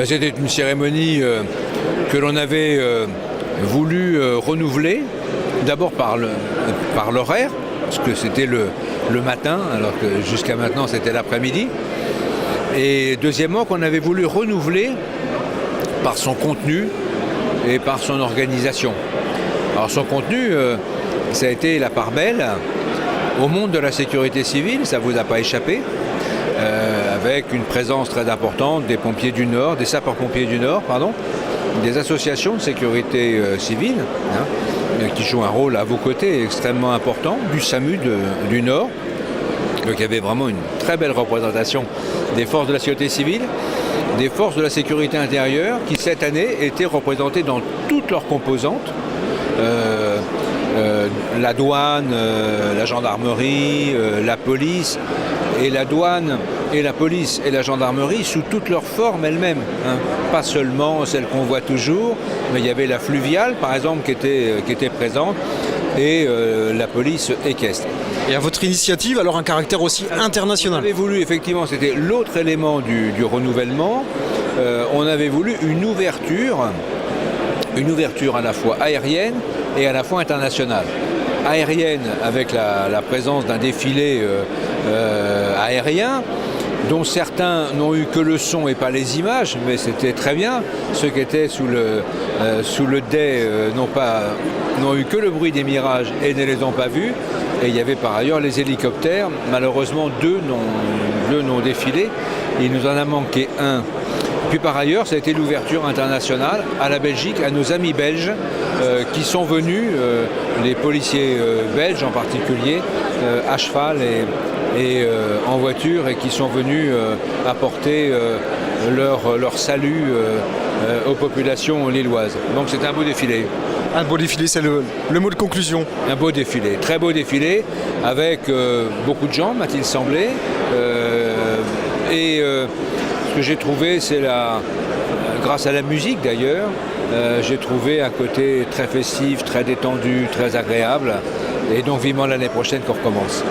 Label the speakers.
Speaker 1: C'était une cérémonie que l'on avait voulu renouveler, d'abord par l'horaire, parce que c'était le matin, alors que jusqu'à maintenant c'était l'après-midi. Et deuxièmement, qu'on avait voulu renouveler par son contenu et par son organisation. Alors son contenu, ça a été la part belle au monde de la sécurité civile, ça ne vous a pas échappé, avec une présence très importante des pompiers du Nord, des sapeurs-pompiers du Nord, des associations de sécurité civile, qui jouent un rôle à vos côtés extrêmement important, du SAMU du Nord. Donc il y avait vraiment une très belle représentation des forces de la sécurité civile, des forces de la sécurité intérieure, qui cette année étaient représentées dans toutes leurs composantes. La douane, la gendarmerie, la police, et la douane et la police et la gendarmerie sous toutes leurs formes elles-mêmes. Pas seulement celles qu'on voit toujours, mais il y avait la fluviale par exemple qui était présente, et la police équestre.
Speaker 2: Et à votre initiative, alors un caractère aussi international.
Speaker 1: On avait voulu, effectivement, c'était l'autre élément du renouvellement, on avait voulu une ouverture à la fois aérienne et à la fois internationale. Aérienne avec la présence d'un défilé aérien, dont certains n'ont eu que le son et pas les images, mais c'était très bien. Ceux qui étaient sous le dais n'ont eu que le bruit des mirages et ne les ont pas vus. Et il y avait par ailleurs les hélicoptères. Malheureusement, deux n'ont défilé. Il nous en a manqué un. Puis par ailleurs, ça a été l'ouverture internationale à la Belgique, à nos amis belges qui sont venus, les policiers belges en particulier, à cheval et en voiture, et qui sont venus apporter leur salut aux populations lilloises. Donc c'est un beau défilé.
Speaker 2: Un beau défilé, c'est le mot de conclusion.
Speaker 1: Un beau défilé, très beau défilé, avec beaucoup de gens, m'a-t-il semblé. Ce que j'ai trouvé, c'est grâce à la musique d'ailleurs, j'ai trouvé un côté très festif, très détendu, très agréable. Et donc vivement l'année prochaine qu'on recommence.